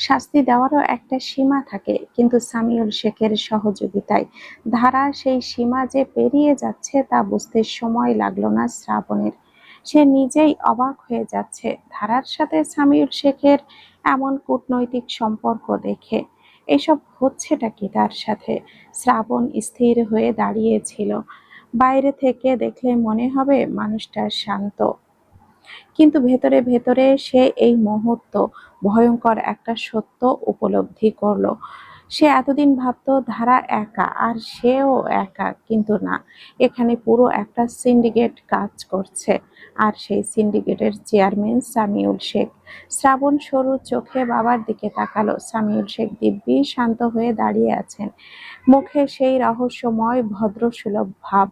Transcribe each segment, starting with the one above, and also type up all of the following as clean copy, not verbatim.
শাস্তি দেওয়ারও একটা সীমা থাকে, কিন্তু সামিউল শেখের সহযোগিতায় ধারা সেই সীমা যে পেরিয়ে যাচ্ছে তা বুঝতে সময় লাগলো না শ্রাবণের। সে নিজেই অবাক হয়ে যাচ্ছে ধারার সাথে সামিউল শেখের এমন কূটনৈতিক সম্পর্ক দেখে। এসব হচ্ছেটা কি তার সাথে? শ্রাবণ স্থির হয়ে দাঁড়িয়েছিল। বাইরে থেকে দেখলে মনে হবে মানুষটা শান্ত, কিন্তু ভেতরে ভেতরে সে এই মুহূর্ত ভয়ঙ্কর একটা সত্য উপলব্ধি করলো। সে এতদিন ভাবতো ধারা একা আর সেও একা, কিন্তু না, এখানে পুরো একটা সিন্ডিকেট কাজ করছে, আর সেই সিন্ডিকেটের চেয়ারম্যান সামিউল শেখ। শ্রাবণ সরু চোখে বাবার দিকে তাকালো। সামিউল শেখ দিব্যি শান্ত হয়ে দাঁড়িয়ে আছেন, মুখে সেই রহস্যময় ভদ্রসুলভ ভাব।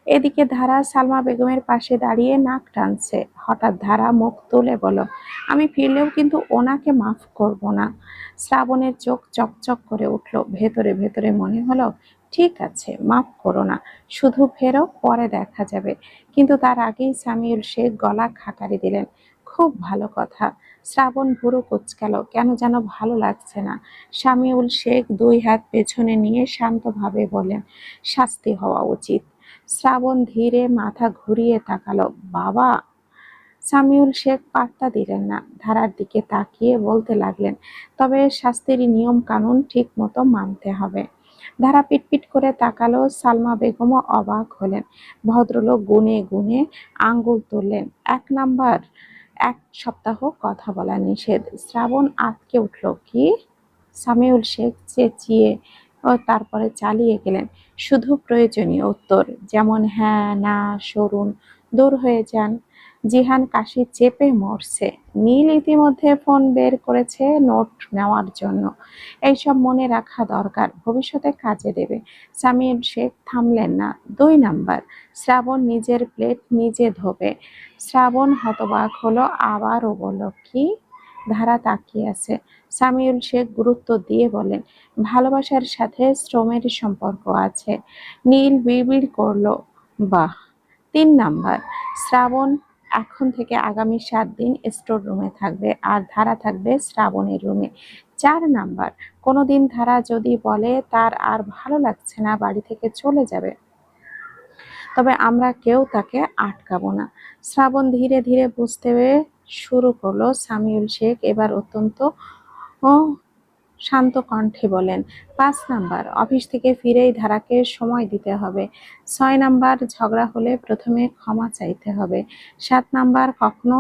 এদিকে ধারা সালমা বেগমের পাশে দাঁড়িয়ে নাক টানছে। হঠাৎ ধারা মুখ তুলে বলল, আমি ফিরলেও কিন্তু ওনাকে মাফ করব না। শ্রাবণের চোখ চকচক করে উঠল। ভেতরে ভেতরে মনে হলো, ঠিক আছে, মাফ করো না, শুধু ফেরো, পরে দেখা যাবে। কিন্তু তার আগেই সামিউল শেখ গলা খাকারি দিলেন, খুব ভালো কথা। শ্রাবণ ভুরু কুঁচকাল, কেন যেন ভালো লাগছে না। সামিউল শেখ দুই হাত পেছনে নিয়ে শান্তভাবে বলেন, শাস্তি হওয়া উচিত। শ্রাবণ ধীরে মাথা ঘুরিয়ে তাকালো, বাবা। সামিউল শেখ পাত্তা দিলেন না, ধারার দিকে তাকিয়ে বলতে লাগলেন, তবে শাস্তির নিয়ম কানুন ঠিক মতো মানতে হবে। ধারা পিটপিট করে তাকালো। সালমা বেগমও অবাক হলেন। ভদ্রলোক গুনে গুনে আঙ্গুল তুললেন, 1 নাম্বার, 1 সপ্তাহ কথা বলা নিষেধ। শ্রাবণ আঁতকে উঠল, কি? সামিউল শেখ চেঁচিয়ে ও তারপরে চালিয়ে গেলেন, শুধু প্রয়োজনীয় উত্তর, যেমন হ্যাঁ, না, সরুন, দূর হয়ে যান। জিহান কাশি চেপে মরছে। নীল ইতিমধ্যে ফোন বের করেছে নোট নেওয়ার জন্য। এইসব মনে রাখা দরকার, ভবিষ্যতে কাজে দেবে। সামিউল শেখ থামলেন না। 2 নাম্বার। শ্রাবণ নিজের প্লেট নিজে ধোবে। শ্রাবণ হতবাক হলো, আবারও বলল, কি? ধারা তাকিয়ে আছে। সামিউল শেখ গুরুত্ব দিয়ে বলেন, ভালোবাসার সাথে শ্রমের সম্পর্ক আছে। নীল বিড়বিড় করলো, বাহ। 3 নাম্বার। শ্রাবণ এখন থেকে আগামী 7 দিন স্টোর রুমে থাকবে, আর ধারা থাকবে শ্রাবণের রুমে। 4 নাম্বার। কোনোদিন ধারা যদি বলে তার আর ভালো লাগছে না, বাড়ি থেকে চলে যাবে, তবে আমরা কেউ তাকে আটকাবো না। শ্রাবণ ধীরে ধীরে বুঝতে শুরু করলো। সামিউল শেখ এবার অত্যন্ত ও শান্ত কণ্ঠে বলেন, 5 নাম্বার। অফিস থেকে ফিরেই ধারাকে সময় দিতে হবে। 6 নাম্বার। ঝগড়া হলে প্রথমে ক্ষমা চাইতে হবে। 7 নাম্বার। কখনো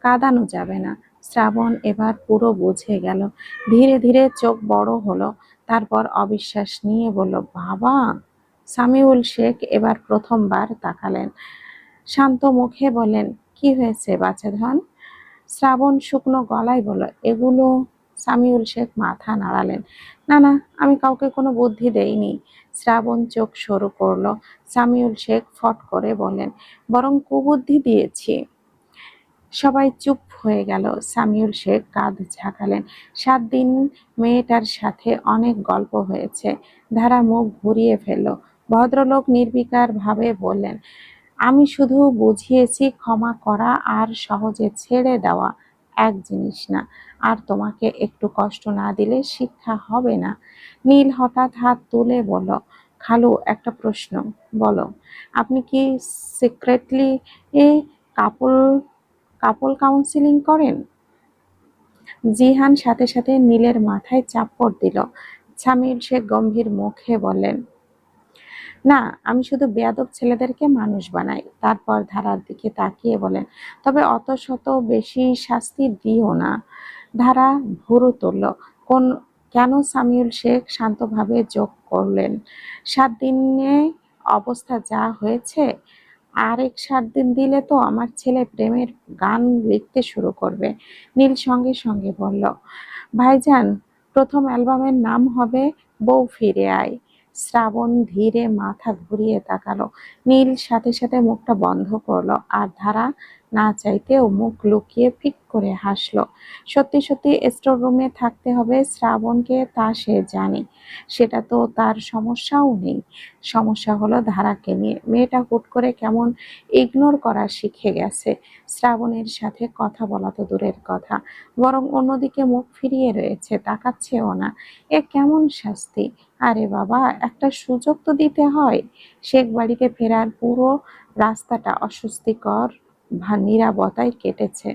কাঁদানো যাবে না। শ্রাবণ এবার পুরো বুঝে গেল। ধীরে ধীরে চোখ বড় হলো, তারপর অবিশ্বাস নিয়ে বলল, বাবা। সামিউল শেখ এবার প্রথমবার তাকালেন। শান্ত মুখে বলেন, কি হয়েছে বাছাধন? শ্রাবণ শুকনো গলায় বলল, এগুলো। সামিউল শেখ মাথা নাড়ালেন, না না, আমি কাউকে কোনো বুদ্ধি দেইনি। শ্রাবণ চোখ সরু করলো। সামিউল শেখ ফট করে বলেন, বরং কুবুদ্ধি দিয়েছি। সবাই চুপ হয়ে গেল। সামিউল শেখ কাঁধ ঝাঁকালেন, 7 দিন মেয়েটার সাথে অনেক গল্প হয়েছে। ধারা মুখ ঘুরিয়ে ফেলল। ভদ্রলোক নির্বিকার ভাবে বললেন, আমি শুধু বুঝিয়েছি ক্ষমা করা আর সহজে ছেড়ে দেওয়া এক জিনিস না, আর তোমাকে একটু কষ্ট না দিলে শিক্ষা হবে না। নীল হঠাৎ হাত তুলে বলল, খালু, একটা প্রশ্ন। বলো। আপনি কি সিক্রেটলি এ কাপল কাপল কাউন্সিলিং করেন? জিহান সাথে সাথে নীলের মাথায় চাপড় দিল। সামিউল শেখ গম্ভীর মুখে বললেন, না, আমি শুধু বেয়াদব ছেলেদেরকে মানুষ বানাই। তারপর ধারার দিকে তাকিয়ে বলেন, তবে অত শত বেশি শাস্তি দিও না। ধারা ভুরু তুলল, কোন কেন? সামিউল শেখ শান্তভাবে যোগ করলেন, 7 দিনে অবস্থা যা হয়েছে, আরেক 7 দিন দিলে তো আমার ছেলে প্রেমের গান লিখতে শুরু করবে। নীল সঙ্গে সঙ্গে বলল, ভাইজান, প্রথম অ্যালবামের নাম হবে বউ ফিরে আয়। শ্রাবণ ধীরে মাথা ঘুরিয়ে তাকালো। নীল সাথে সাথে মুখটা বন্ধ করলো, আর ধারা না চাইতেও মুখ লুকিয়ে ফিক করে হাসলো। সত্যি সত্যি স্টোর রুমে থাকতে হবে শ্রাবণকে, তা সে জানে। সেটা তো তার সমস্যাও নেই। সমস্যা হলো ধারাকে নিয়ে। মেয়েটা হুট করে কেমন ইগনোর করা শিখে গেছে। শ্রাবণের সাথে কথা বলা তো দূরের কথা, বরং অন্যদিকে মুখ ফিরিয়ে রয়েছে, তাকাচ্ছেও না। এ কেমন শাস্তি! আরে বাবা, একটা সুযোগ তো দিতে হয়। শেখ বাড়িতে ফেরার পুরো রাস্তাটা অস্বস্তিকর নীরবতায় কেটেছে।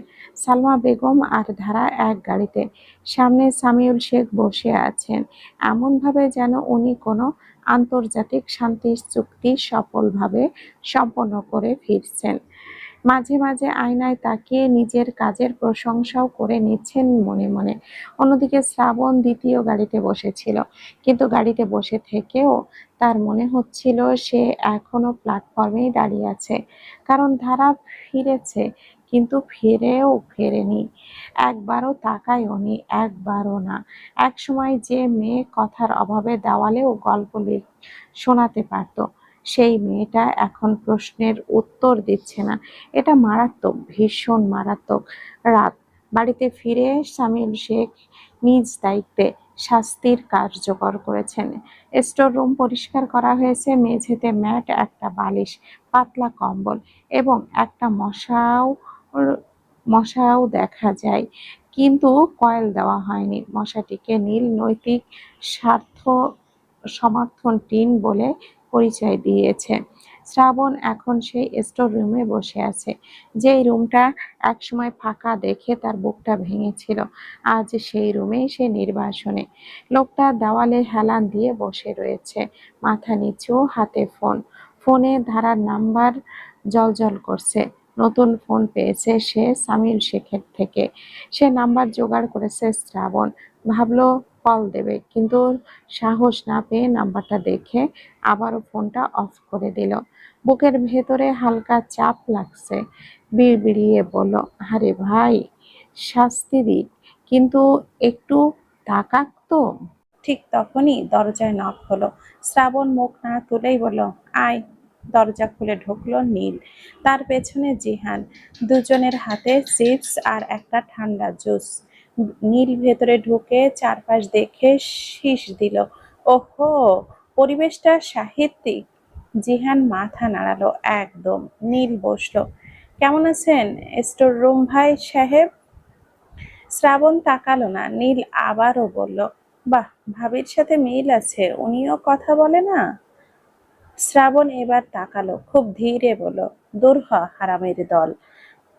সালমা বেগম আর ধারা এক গাড়িতে। সামনে সামিউল শেখ বসে আছেন, এমনভাবে যেন উনি কোনো আন্তর্জাতিক শান্তি চুক্তি সফলভাবে সম্পন্ন করে ফিরছেন। মাঝে মাঝে আয়নায় তাকিয়ে নিজের কাজের প্রশংসাও করে নিচ্ছেন মনে মনে। অন্যদিকে শ্রাবণ দ্বিতীয় গাড়িতে বসেছিল, কিন্তু গাড়িতে বসে থেকেও তার মনে হচ্ছিল সে এখনো প্ল্যাটফর্মেই দাঁড়িয়ে আছে। কারণ ধারা ফিরেছে, কিন্তু ফিরেও ফেরেনি। একবারও তাকায়ওনি, একবারও না। একসময় যে মেয়ে কথার অভাবে দেওয়ালেও গল্প শোনাতে পারত, সেই মেয়েটা এখন প্রশ্নের উত্তর দিচ্ছে না। এটা মারাত্মক, ভীষণ মারাত্মক। রাত। বাড়িতে ফিরে সামিউল শেখ নিজ দায়িত্বে শাস্তির কার্যকর করেছেন। স্টোর রুম পরিষ্কার করা হয়েছে, মেঝেতে ম্যাট, একটা বালিশ, পাতলা কম্বল এবং একটা মশাও দেখা যায়, কিন্তু কয়েল দেওয়া হয়নি। মশাটিকে নীল নৈতিক স্বার্থ সমর্থন টিন বলে পরিচয় দিয়েছে। শ্রাবণ এখন সেই স্টোর রুমে বসে আছে, যেই রুমটা একসময় ফাঁকা দেখে তার বুকটা ভেঙেছিল। আজ সেই রুমেই সে নির্বাসনে। লোকটা দেওয়ালে হেলান দিয়ে বসে রয়েছে, মাথা নিচু, হাতে ফোন। ফোনে ধারার নাম্বার জলজল করছে। নতুন ফোন পেয়েছে সে সামিল শেখের থেকে। সে নাম্বার জোগাড় করেছে শ্রাবণ। ভাবলো কল দেবে, কিন্তু সাহস না পেয়ে নাম্বারটা দেখে আবারও ফোনটা অফ করে দিল। বুকের ভেতরে হালকা চাপ লাগছে। বিড়বিড়িয়ে বলল, আরে ভাই, শাস্তি দিক, কিন্তু একটু তাকাক তো। ঠিক তখনই দরজায় নক হলো। শ্রাবণ মুখ না তুলেই বলল, আয়। দরজা খুলে ঢুকলো নীল, তার পেছনে জিহান। দুজনের হাতে চিপস আর একটা ঠান্ডা জুস। নীল ভেতরে ঢুকে চারপাশ দেখে শীষ দিল। ওহো, পরিবেশটা সাহিত্যিক। জিহান মাথা নাড়ালো। একদম। নীল বসলো। কেমন আছেন স্টোর রুম ভাই সাহেব? শ্রাবণ তাকালো না। নীল আবারও বলল, বাহ, ভাবির সাথে মিল আছে, উনিও কথা বলে না। শ্রাবণ এবার তাকালো, খুব ধীরে বলল, দূর হ হারামের দল।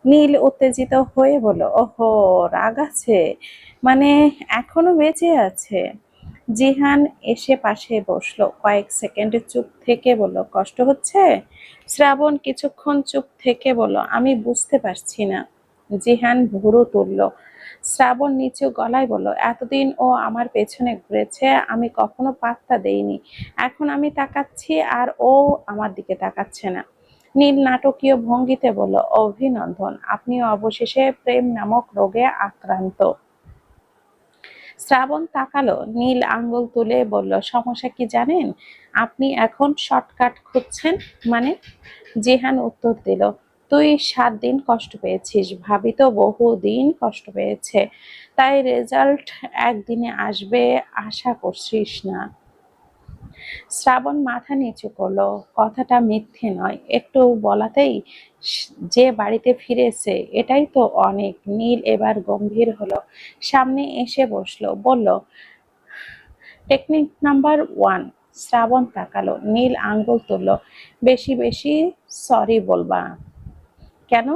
নীল উত্তেজিত হয়ে বলল, ওহো, রাগ আছে মানে? এখনো বেঁচে আছে? জিহান এসে পাশে বসলো। কয়েক সেকেন্ড চুপ থেকে বলল, কষ্ট হচ্ছে? শ্রাবণ কিছুক্ষণ চুপ থেকে বলল, আমি বুঝতে পারছি না। জিহান ভুরু তুলল। শ্রাবণ নিচু গলায় বলল, এতদিন ও আমার পেছনে ঘুরেছে, আমি কখনো পাত্তা দেইনি। এখন আমি তাকাচ্ছি আর ও আমার দিকে তাকাচ্ছে না। নীল নাটকীয় ভঙ্গিতে বলল, অভিনন্দন, আপনি অবশেষে প্রেম নামক রোগে আক্রান্ত। শ্রাবণ তাকালো। নীল আঙ্গুল তুলে বলল, সমস্যা কি জানেন? আপনি এখন শর্টকাট খুঁজছেন মানে? জিহান উত্তর দিল, তুই 7 দিন কষ্ট পেয়েছিস, ভাবি তো বহুদিন কষ্ট পেয়েছে, তাই রেজাল্ট একদিনে আসবে আশা করছিস না। শ্রাবণ মাথা নিচু করলো। কথাটা মিথ্যে নয়, একটু বলাতেই যে বাড়িতে ফিরেছে, এটাই তো অনেক। নীল এবার গম্ভীর হলো, সামনে এসে বসলো, বলল, টেকনিক নাম্বার 1। শ্রাবণ তাকালো। নীল আঙ্গুল তুলল, বেশি বেশি সরি বলবা। কেন?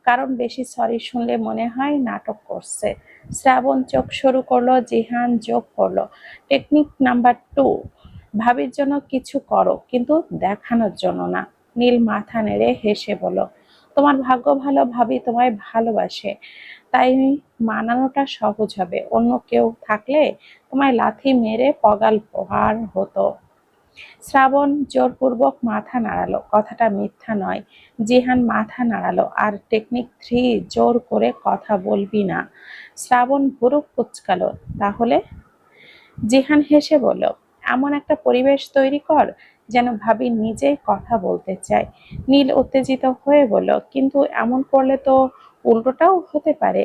কারণ বেশি সরি শুনলে মনে হয় নাটক করছে। শ্রাবণ চোখ শুরু করলো। জিহান যোগ করলো, টেকনিক নাম্বার 2, ভাবির জন্য কিছু করো, কিন্তু দেখানোর জন্য না। নীল মাথা নেড়ে হেসে বলল, তোমার ভাগ্য ভালো, ভাবি তোমায় ভালোবাসে, তাই মানানোটা সহজ হবে। অন্য কেউ থাকলে তোমায় লাথি মেরে কগাল প্রহার হতো। শ্রাবণ জোরপূর্বক মাথা নাড়ালো। কথাটা মিথ্যা নয়। জিহান মাথা নাড়ালো। আর টেকনিক 3, জোর করে কথা বলবি না। শ্রাবণ ভুরু কুঁচকালো, তাহলে? জিহান হেসে বলল, এমন একটা পরিবেশ তৈরি কর যেন ভাবি নিজেই কথা বলতে চায়। নীল উত্তেজিত হয়ে বলল, কিন্তু এমন করলে তো উল্টোটাও হতে পারে।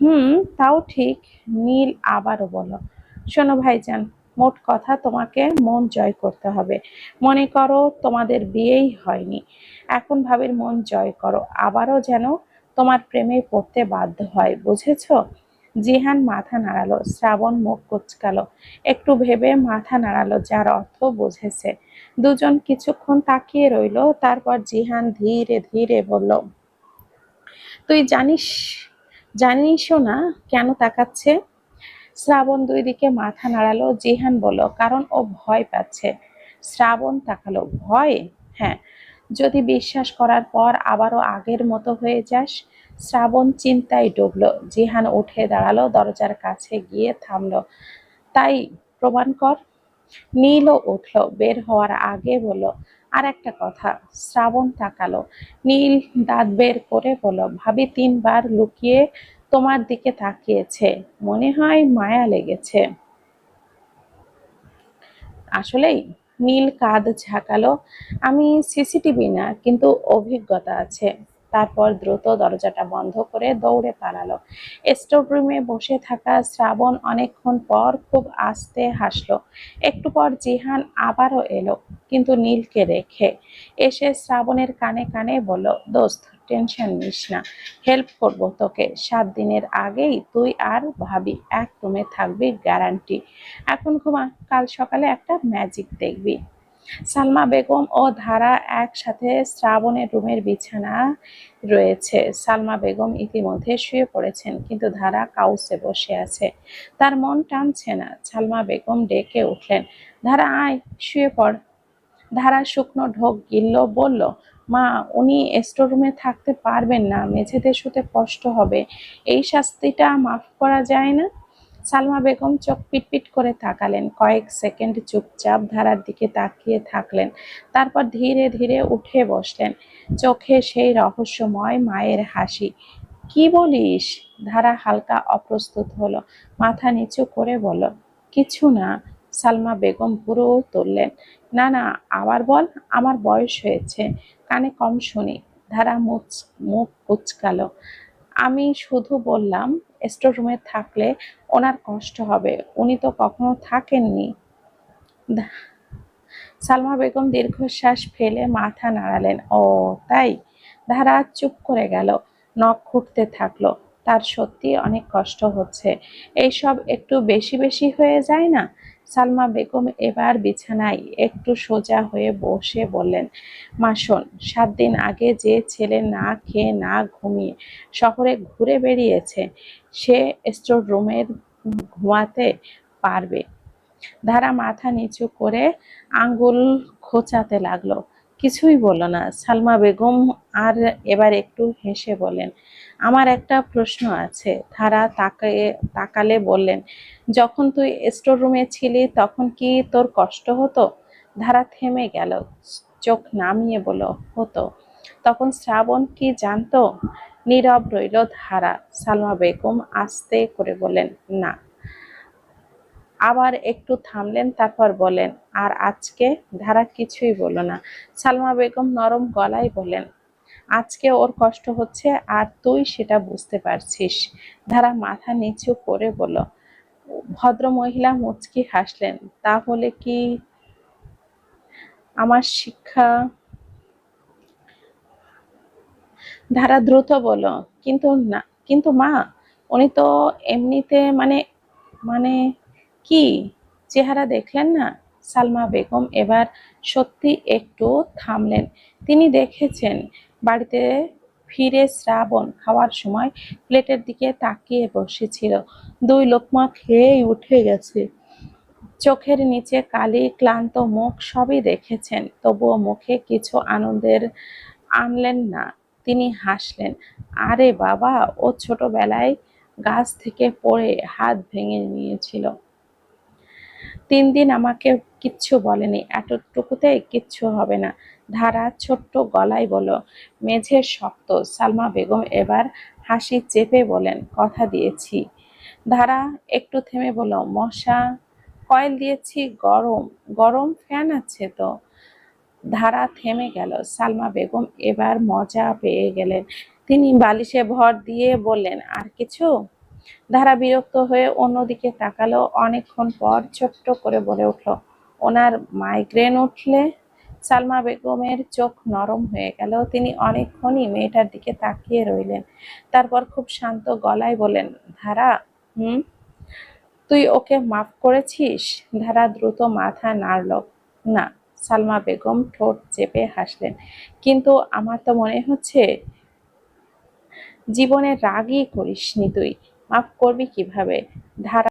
হুম, তাও ঠিক। নীল আবারও বলল, শোনো ভাইজান, মোট কথা তোমাকে মন জয় করতে হবে। মনে করো তোমাদের বিয়েই হয়নি, এখন ভাবির মন জয় করো, আবারও যেন তোমার প্রেমে পড়তে বাধ্য হয়, বুঝেছো? জিহান মাথা নাড়ালো, শ্রাবণ মুখ কুঁচকালো, একটু ভেবে মাথা নাড়ালো, যার অর্থ বুঝেছে। দুজন কিছুক্ষণ তাকিয়ে রইল, তারপর জিহান ধীরে ধীরে বলল, তুই জানিসও না কেন তাকাচ্ছে? শ্রাবণ দুই দিকে মাথা নাড়ালো। জিহান বলল, কারণ ও ভয় পাচ্ছে। শ্রাবণ তাকালো, ভয়? হ্যাঁ, যদি বিশ্বাস করার পর আবারও আগের মতো হয়ে যাস। শ্রাবণ চিন্তায় ডুবলো। জিহান উঠে দাঁড়ালো, দরজার কাছে গিয়ে থামলো। তাই প্রমাণ কর। নীলও উঠল, বের হওয়ার আগে বলল, আর একটা কথা। শ্রাবণ তাকালো। নীল দাঁত বের করে বলল, ভাবি 3 বার লুকিয়ে তোমার দিকে তাকিয়েছে, মনে হয় মায়া লেগেছে। আসলেই? নীল কাঁধ ঝাঁকালো, আমি সিসিটিভি না, কিন্তু অভিজ্ঞতা আছে। তারপর দ্রুত দরজাটা বন্ধ করে দৌড়ে পালালো। স্টোর রুমে বসে থাকা শ্রাবণ অনেকক্ষণ পর খুব আস্তে হাসলো। একটু পর জিহান আবারও এলো, কিন্তু নীলকে রেখে। এসে শ্রাবণের কানে কানে বলল, দোস্ত, টেনশন নিস না, হেল্প করবো তোকে। 7 দিনের আগেই তুই আর ভাবি এক রুমে থাকবি, গ্যারান্টি। এখন ঘুমা, কাল সকালে একটা ম্যাজিক দেখবি। সালমা বেগম ও ধারা একসাথে শ্রাবণের রুমের বিছানা রয়েছে। সালমা বেগম ইতিমধ্যে শুয়ে পড়েছেন, কিন্তু ধারা কাউসে বসে আছে। তার মন টানছে না। সালমা বেগম ডেকে উঠলেন, ধারা আয়, শুয়ে পড়। ধারা শুকনো ঢোক গিলল, বলল, মা, উনি স্টোর রুমে থাকতে পারবেন না, মেঝেতে শুতে কষ্ট হবে। এই শাস্তিটা মাফ করা যায় না? সালমা বেগম চোখ পিটপিট করে তাকালেন, কয়েক সেকেন্ড চুপচাপ ধারার দিকে তাকিয়ে থাকলেন, তারপর ধীরে ধীরে উঠে বসলেন, চোখে সেই রহস্যময় মায়ের হাসি। কি বলিস? ধারা হালকা অপ্রস্তুত হলো, মাথা নিচু করে বলল, কিছু না। সালমা বেগম পুরো তুললেন, না না, আবার বল, আমার বয়স হয়েছে, কানে কম শুনি। ধারা মুখ কুঁচকালো, আমি শুধু বললাম স্টোর রুমে থাকলে ওনার কষ্ট হবে, উনি তো কখনো থাকেননি। সালমা বেগম দীর্ঘশ্বাস ফেলে মাথা নাড়ালেন, ও তাই? ধারা চুপ করে গেল, নখ খুঁটতে থাকলো। তার সত্যি অনেক কষ্ট হচ্ছে। এইসব একটু বেশি বেশি হয়ে যায় না? সালমা বেগম এবার বিছানায় একটু সোজা হয়ে বসে বললেন, মা শোন, 7 দিন আগে যে ছেলে না খেয়ে না ঘুমিয়ে শহরে ঘুরে বেরিয়েছে, সে স্টোর রুমের ঘুমাতে পারবে? ধারা মাথা নিচু করে আঙ্গুল খোঁচাতে লাগলো, কিছুই বলল না। সালমা বেগম আর এবার একটু হেসে বললেন, আমার একটা প্রশ্ন আছে। ধারা তাকালে বললেন, যখন তুই স্টোর রুমে ছিলি তখন কি তোর কষ্ট হতো? ধারা থেমে গেল, চোখ নামিয়ে বলল, হতো। তখন শ্রাবণ কি জানতো? নীরব রইল ধারা। সালমা বেগম আস্তে করে বললেন, না। আবার একটু থামলেন, তারপর বলেন, আর আজকে? ধারা কিছুই বলল না। সালমা বেগম নরম গলায় বলেন, আজকে ওর কষ্ট হচ্ছে আর তুই সেটা বুঝতে পারছিস। ধারা মাথা নিচু করে বলল, ভদ্রমহিলা মুচকি হাসলেন, তাহলে কি আমার শিক্ষা? ধারা দ্রুত বলল, কিন্তু না, কিন্তু মা, উনি তো এমনিতে মানে মানে কি? চেহারা দেখলেন না? সালমা বেগম এবার সত্যি একটু থামলেন। তিনি দেখেছেন, বাড়িতে ফিরে শ্রাবণ খাওয়ার সময় প্লেটের দিকে তাকিয়ে বসেছিল, 2 লোকমা খেয়েই উঠে গেছে। চোখের নিচে কালি, ক্লান্ত মুখ, সবই দেখেছেন, তবুও মুখে কিছু আনন্দের আনলেন না। তিনি হাসলেন, আরে বাবা, ও ছোটবেলায় গাছ থেকে পড়ে হাত ভেঙে নিয়েছিল, 3 দিন আমাকে কিচ্ছু বলেনি, এতটুকুতে কিচ্ছু হবে না। ধারা ছোট্ট গলায় বলল, মেঝে শক্ত। সালমা বেগম এবার হাসি চেপে বলেন, কথা দিয়েছি। ধারা একটু থেমে বলল, মশা? কয়েল দিয়েছি, গরম গরম ফ্যান আছে তো। ধারা থেমে গেল। সালমা বেগম এবার মজা পেয়ে গেলেন। তিনি বালিশে ভর দিয়ে বললেন, আর কিছু? ধারা বিরক্ত হয়ে অন্যদিকে তাকালো। অনেকক্ষণ পর ছোট্ট করে বলে উঠল, ওনার মাইগ্রেন উঠলে? সালমা বেগমের চোখ নরম হয়ে গেল। তিনি অনেকক্ষণই মেয়েটার দিকে তাকিয়ে রইলেন। তারপর খুব শান্ত গলায় বললেন, ধারা, হুম, তুই ওকে মাফ করেছিস? ধারা দ্রুত মাথা নাড়ল। না। সালমা বেগম ঠোঁট চেপে হাসলেন। কিন্তু আমার তো মনে হচ্ছে জীবনে রাগই করিসনি তুই। মাফ করবি কিভাবে? ধারা